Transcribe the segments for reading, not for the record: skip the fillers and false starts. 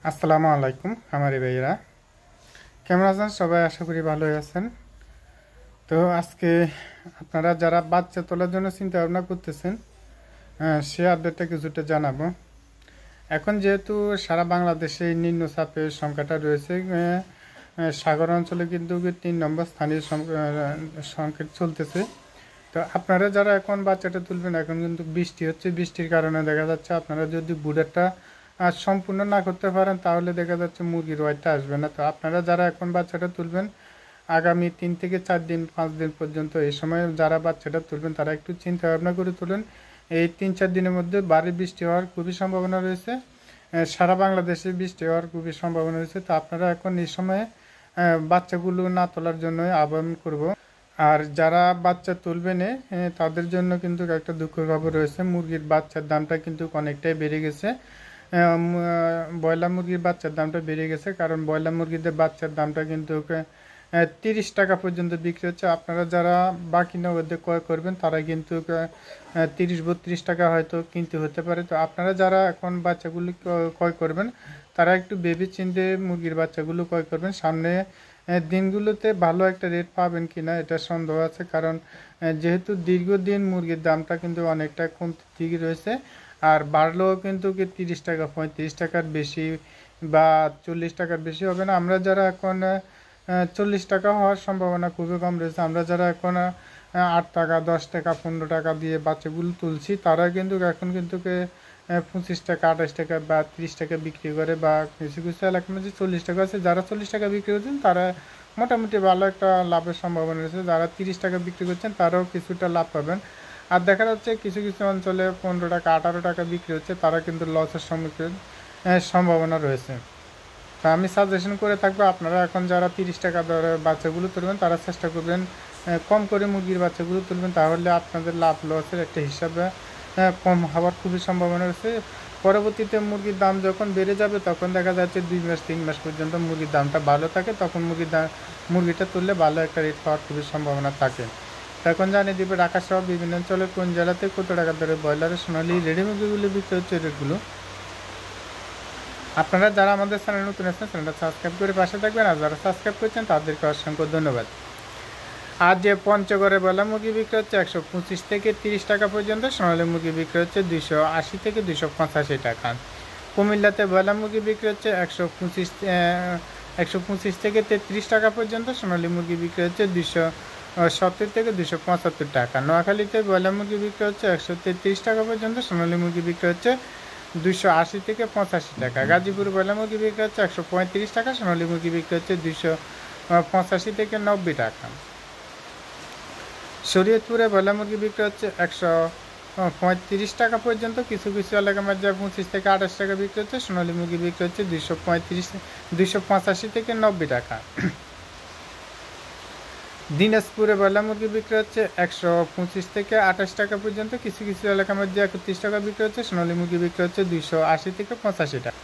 আসসালামু আলাইকুম খামারি ভাইয়েরা, কেমন আছেন সবাই? আশা করি ভালোই আছেন। তো আজকে আপনারা যারা বাচ্চা তোলার জন্য চিন্তা ভাবনা করতেছেন, সে আপডেটটা কিছুটা জানাবো। এখন যেহেতু সারা বাংলাদেশে এই নিম্নচাপের সংখ্যাটা রয়েছে, সাগর অঞ্চলে কিন্তু 3 নম্বর স্থানীয় সংকেত চলতেছে। তো আপনারা যারা এখন বাচ্চাটা তুলবেন, এখন কিন্তু বৃষ্টি হচ্ছে, বৃষ্টির কারণে দেখা যাচ্ছে আপনারা যদি বুড়াটা সম্পূর্ণ না করতে পারেন তাহলে দেখা যাচ্ছে মুরগির ওয়াইটটা আসবে না। তো আপনারা যারা এখন বাচ্চাটা তুলবেন আগামী 3 থেকে 4 দিন 5 দিন পর্যন্ত, এই সময় যারা বাচ্চাটা তুলবেন তারা একটু চিন্তা ভাবনা করে তুলুন। এই 3-4 দিনের মধ্যে ভারী বৃষ্টি হওয়ার খুবই সম্ভাবনা রয়েছে, সারা বাংলাদেশে বৃষ্টি হওয়ার খুবই সম্ভাবনা রয়েছে। তো আপনারা এখন এই সময়ে বাচ্চাগুলো না তোলার জন্য আহ্বান করব। আর যারা বাচ্চা তুলবেন তাদের জন্য কিন্তু একটা দুঃখের খবর রয়েছে, মুরগির বাচ্চার দামটা কিন্তু অনেকটাই বেড়ে গেছে। ব্রয়লার মুরগির বাচ্চার দামটা বেড়ে গেছে, কারণ ব্রয়লার মুরগিদের বাচ্চার দামটা কিন্তু 30 টাকা পর্যন্ত বিক্রি হচ্ছে। আপনারা যারা বাকি নগদে ক্রয় করবেন তারা কিন্তু 30-32 টাকা হয়তো কিনতে হতে পারে। তো আপনারা যারা এখন বাচ্চাগুলো ক্রয় করবেন তারা একটু ভেবে চিন্তে মুরগির বাচ্চাগুলো ক্রয় করবেন। সামনে দিনগুলোতে ভালো একটা রেট পাবেন কিনা এটা সন্দেহ আছে, কারণ যেহেতু দীর্ঘদিন মুরগির দামটা কিন্তু অনেকটা কমতে দিকে রয়েছে। আর বাড়লেও কিন্তু 30 টাকা 35 টাকার বেশি বা 40 টাকার বেশি হবে না। আমরা যারা এখন 40 টাকা হওয়ার সম্ভাবনা খুবই কম রয়েছে। আমরা যারা এখন 8 টাকা 10 টাকা 15 টাকা দিয়ে বাচ্চাগুলো তুলছি তারা কিন্তু এখন কিন্তু 25 টাকা 28 টাকা বা 30 টাকা বিক্রি করে, বা কিছু কিছু এলাকার মধ্যে 40 টাকা আছে। যারা 40 টাকা বিক্রি করছেন তারা মোটামুটি ভালো একটা লাভের সম্ভাবনা রয়েছে। যারা 30 টাকা বিক্রি করছেন তারাও কিছুটা লাভ পাবেন। আর দেখা যাচ্ছে কিছু কিছু অঞ্চলে 15 টাকা 18 টাকা বিক্রি হচ্ছে, তারা কিন্তু লসের সম্মুখীন সম্ভাবনা রয়েছে। তা আমি সাজেশন করে থাকবো আপনারা এখন যারা 30 টাকা দরে বাচ্চাগুলো তুলবেন তারা চেষ্টা করবেন কম করে মুরগির বাচ্চাগুলো তুলবেন, তাহলে আপনাদের লাভ লসের একটা হিসাবে কম হওয়ার খুবই সম্ভাবনা রয়েছে। পরবর্তীতে মুরগির দাম যখন বেড়ে যাবে তখন দেখা যাচ্ছে 2 মাস 3 মাস পর্যন্ত মুরগির দামটা ভালো থাকে, তখন মুরগিটা তুললে ভালো একটা রেট পাওয়ার খুবই সম্ভাবনা থাকে। এখন জানিয়ে দিবে ঢাকা সহ বিভিন্ন অঞ্চলের কোন জেলাতে কত টাকা দরে ব্রয়লারের সোনালি রেডি মুরগিগুলো বিক্রি হচ্ছে রেটগুলো। আপনারা যারা আমাদের চ্যানেল নতুন আছেন চ্যানেলটা সাবস্ক্রাইব করে পাশে থাকবেন, আর যারা সাবস্ক্রাইব করেছেন তাদেরকে অসংখ্য ধন্যবাদ। আর যে পঞ্চগড়ে ব্রয়লার মুরগি বিক্রি হচ্ছে 125 থেকে 30 টাকা পর্যন্ত, সোনালী মুরগি বিক্রি হচ্ছে 280 থেকে 285 টাকা। কুমিল্লাতে ব্রয়লার মুরগি বিক্রি হচ্ছে 125 থেকে 33 টাকা পর্যন্ত, সোনালী মুরগি বিক্রি হচ্ছে 270 থেকে 275 টাকা। নোয়াখালীতে ব্রয়লার মুরগি বিক্রি হচ্ছে 133 টাকা পর্যন্ত, সোনালী মুরগি বিক্রি হচ্ছে 280 থেকে 85 টাকা। গাজীপুর ব্রয়লার মুরগি বিক্রি হচ্ছে 135 টাকা, সোনালী মুরগি বিক্রি হচ্ছে 285 থেকে 90 টাকা। শরীয়তপুরে ব্রয়লার মুরগি বিক্রি হচ্ছে 135 টাকা পর্যন্ত, কিছু কিছু এলাকার মধ্যে 25 থেকে 28 টাকা বিক্রি হচ্ছে। সোনালী মুরগি বিক্রি হচ্ছে 285 থেকে 90 টাকা। দিনাজপুরে ব্রয়লার মুরগি বিক্রি হচ্ছে 125 থেকে 28 টাকা পর্যন্ত, কিছু কিছু এলাকার মধ্যে 31 টাকা বিক্রি হচ্ছে। সোনালী মুরগি বিক্রি হচ্ছে 280 থেকে 85 টাকা।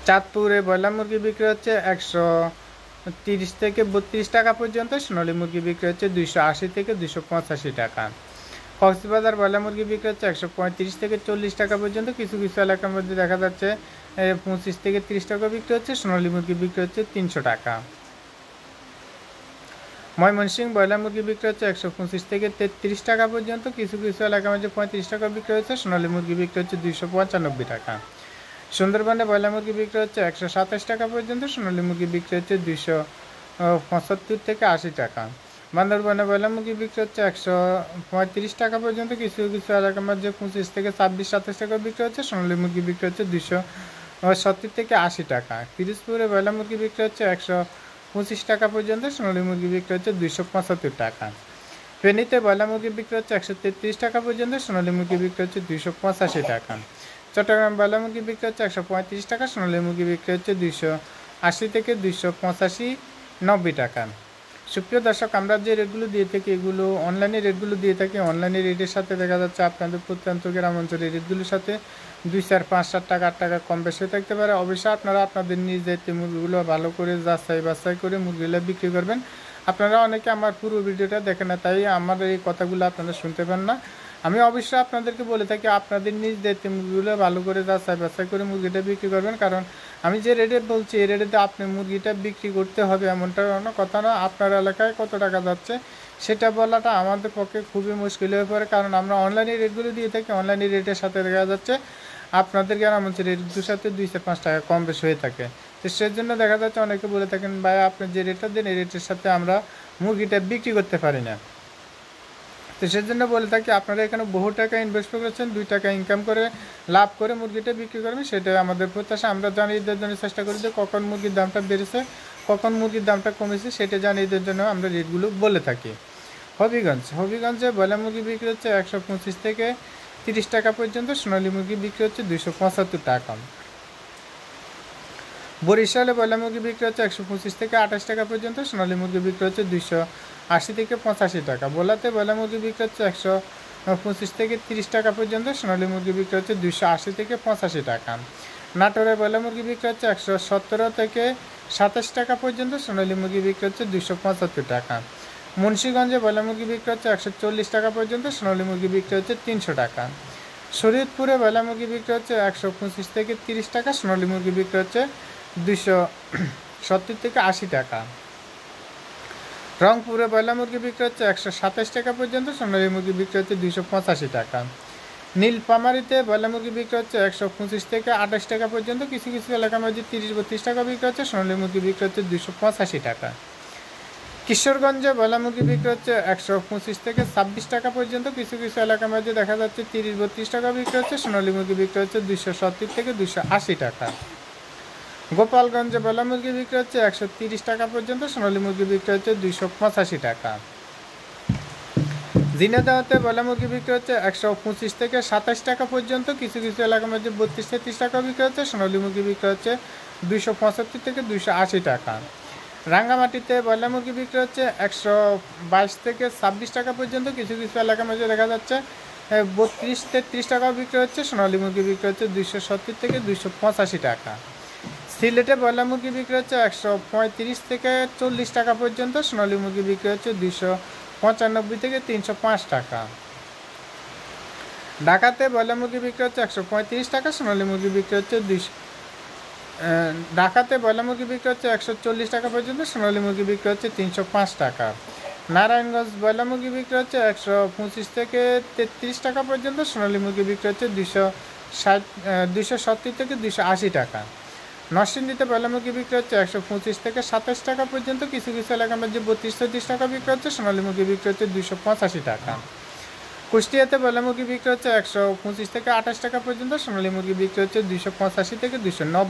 চাঁদপুরে ব্রয়লার মুরগি বিক্রি হচ্ছে 130 থেকে 32 টাকা পর্যন্ত, সোনালী মুরগি বিক্রি হচ্ছে 280 থেকে 285 টাকা। কক্সবাজার ব্রয়লার মুরগি বিক্রি হচ্ছে 135 থেকে 40 টাকা পর্যন্ত, কিছু কিছু এলাকার মধ্যে দেখা যাচ্ছে 25 থেকে 30 টাকা বিক্রি হচ্ছে। সোনালী মুরগি বিক্রি হচ্ছে 300 টাকা। ময়মনসিংহ ব্রয়লার মুরগি বিক্রি হচ্ছে 125 থেকে 33 টাকা পর্যন্ত, কিছু কিছু এলাকার মধ্যে 35 টাকা বিক্রি হচ্ছে। সোনালী মুরগি বিক্রি হচ্ছে 295 টাকা। সুন্দরবনে ব্রয়লার মুরগি বিক্রি হচ্ছে 127 টাকা পর্যন্ত, সোনালী মুরগি বিক্রি হচ্ছে 275 থেকে 80 টাকা। বান্দরবনে ব্রয়লার মুরগি বিক্রি হচ্ছে 135 টাকা পর্যন্ত, কিছু কিছু এলাকার মধ্যে 25 থেকে 26-27 টাকা বিক্রি হচ্ছে। সোনালী মুরগি বিক্রি হচ্ছে 270 থেকে 80 টাকা। পিরোজপুরে ব্রয়লার মুরগি বিক্রি হচ্ছে 125 টাকা পর্যন্ত, সোনালী মুরগি বিক্রি হচ্ছে 275 টাকা। ফেনীতে ব্রয়লার মুরগি বিক্রি হচ্ছে 133 টাকা পর্যন্ত, সোনালী মুরগি বিক্রি হচ্ছে 285 টাকা। চট্টগ্রাম ব্রয়লার মুরগি বিক্রি হচ্ছে 135 টাকা, সোনালী মুরগি বিক্রি হচ্ছে 280 থেকে 285-90 টাকা। সুপ্রিয় দর্শক, আমরা যে রেটগুলো দিয়ে থাকি এগুলো অনলাইনে রেটগুলো দিয়ে থাকি। অনলাইনে রেটের সাথে দেখা যাচ্ছে আপনাদের প্রত্যন্ত গ্রাম অঞ্চলের রেটগুলোর সাথে 2, 4, 5, 7 টাকা 8 টাকা কম বেশি থাকতে পারে। অবশ্যই আপনারা আপনাদের নিজ দায়িত্বে মুরগিগুলো ভালো করে যাচাই বাছাই করে মুরগিগুলো বিক্রি করবেন। আপনারা অনেকে আমার পুরো ভিডিওটা দেখেন না, তাই আমার এই কথাগুলো আপনারা শুনতে পান না। আমি অবশ্যই আপনাদেরকে বলে থাকি আপনাদের নিজ দায়িত্বে মুরগিগুলো ভালো করে যাচাই বাছাই করে মুরগিটা বিক্রি করবেন, কারণ আমি যে রেটে বলছি এই রেটে আপনি মুরগিটা বিক্রি করতে হবে এমনটা কোনো কথা না। আপনার এলাকায় কত টাকা যাচ্ছে সেটা বলাটা আমাদের পক্ষে খুবই মুশকিল হয়ে পড়ে, কারণ আমরা অনলাইনে রেটগুলো দিয়ে থাকি। অনলাইনে রেটের সাথে দেখা যাচ্ছে আপনাদের গ্রাম অঞ্চলের রেটগুলোর সাথে 2-5 টাকা কম বেশি হয়ে থাকে। তো সেজন্য দেখা যাচ্ছে অনেকে বলে থাকেন ভাই আপনি যে রেটটা দেন এই রেটের সাথে আমরা মুরগিটা বিক্রি করতে পারি না। তো সেজন্য বলে থাকি আপনারা এখানে বহু টাকা ইনভেস্ট করেছেন, 2 টাকা ইনকাম করে লাভ করে মুরগিটা বিক্রি করবেন, সেটাই আমাদের প্রত্যাশা। আমরা জানিয়ে দেওয়ার জন্য চেষ্টা করি যে কখন মুরগির দামটা বেড়েছে, কখন মুরগির দামটা কমেছে, সেটা জানিয়ে দেওয়ার জন্য আমরা রেটগুলো বলে থাকি। হবিগঞ্জে ব্রয়লার মুরগি বিক্রি হচ্ছে 125 থেকে 30 টাকা পর্যন্ত, সোনালী মুরগি বিক্রি হচ্ছে 275 টাকা। বরিশালে ব্রয়লার মুরগি বিক্রি হচ্ছে 125 থেকে 28 টাকা পর্যন্ত, সোনালী মুরগি বিক্রি হচ্ছে 280 থেকে 85 টাকা। ভোলাতে ব্রয়লার মুরগি বিক্রি হচ্ছে 125 থেকে 30 টাকা পর্যন্ত, সোনালী মুরগি বিক্রি হচ্ছে 280 থেকে 85 টাকা। নাটোরে ব্রয়লার মুরগি বিক্রি হচ্ছে 117 থেকে 27 টাকা পর্যন্ত, সোনালী মুরগি বিক্রি হচ্ছে 275 টাকা। মুন্সিগঞ্জে ব্রয়লার মুরগি বিক্রি হচ্ছে 140 টাকা পর্যন্ত, সোনালী মুরগি বিক্রি হচ্ছে 300 টাকা। শরীয়তপুরে ব্রয়লার মুরগি বিক্রি হচ্ছে 125 থেকে 30 টাকা, সোনালী মুরগি বিক্রি হচ্ছে 270 থেকে 80 টাকা। রংপুরে ব্রয়লার মুরগি বিক্রি হচ্ছে 127 টাকা পর্যন্ত, সোনালী মুরগি বিক্রি হচ্ছে 285 টাকা। নীলফামারীতে ব্রয়লার মুরগি বিক্রি হচ্ছে 125 থেকে 28 টাকা পর্যন্ত, কিছু কিছু এলাকার মধ্যে 30-32 টাকা বিক্রি হচ্ছে, সোনালী মুরগি বিক্রি হচ্ছে 285 টাকা। কিশোরগঞ্জে ব্রয়লার মুরগি বিক্রি হচ্ছে 125 থেকে 26 টাকা পর্যন্ত, কিছু কিছু এলাকার মধ্যে দেখা যাচ্ছে 30-32 টাকা বিক্রি হচ্ছে, সোনালী মুরগি বিক্রি হচ্ছে 270 থেকে 280 টাকা। গোপালগঞ্জে ব্রয়লার মুরগি বিক্রি হচ্ছে 130 টাকা পর্যন্ত, সোনালী মুরগি বিক্রি হচ্ছে 285 টাকা। ঝিনাইদহতে ব্রয়লার মুরগি বিক্রি হচ্ছে 125 থেকে 27 টাকা পর্যন্ত, কিছু কিছু এলাকার মধ্যে 32-33 টাকা বিক্রি হচ্ছে, সোনালী মুরগি বিক্রি হচ্ছে 275 থেকে 280 টাকা। রাঙ্গামাটিতে ব্রয়লার মুরগি বিক্রি হচ্ছে 122 থেকে 26 টাকা পর্যন্ত, কিছু কিছু এলাকার মধ্যে দেখা যাচ্ছে 32-33 টাকাও বিক্রি হচ্ছে, সোনালী মুরগি বিক্রি হচ্ছে 270 থেকে 285 টাকা। সিলেটে ব্রয়লার মুরগি বিক্রি হচ্ছে 135 থেকে 40 টাকা পর্যন্ত, সোনালী মুরগি বিক্রি হচ্ছে 295 থেকে 305 টাকা। ঢাকাতে ব্রয়লার মুরগি বিক্রি হচ্ছে 135 টাকা, সোনালী মুরগি বিক্রি হচ্ছে ঢাকাতে ব্রয়লার মুরগি বিক্রি হচ্ছে 140 টাকা পর্যন্ত, সোনালী মুরগি বিক্রি হচ্ছে 305 টাকা। নারায়ণগঞ্জ ব্রয়লার মুরগি বিক্রি হচ্ছে 125 থেকে 33 টাকা পর্যন্ত, সোনালী মুরগি বিক্রি হচ্ছে 270 থেকে 280 টাকা। নরসিংদীতে ব্রয়লার মুরগি বিক্রি হচ্ছে 125 থেকে 27 টাকা পর্যন্ত, কিছু কিছু এলাকার মধ্যে 32-33 টাকা বিক্রি হচ্ছে, সোনালী মুরগি বিক্রি হচ্ছে 285 টাকা। কুষ্টিয়াতে ব্রয়লার মুরগি বিক্রি হচ্ছে 125 থেকে 28 টাকা পর্যন্ত, সোনালী মুরগি বিক্রি হচ্ছে 285 থেকে 290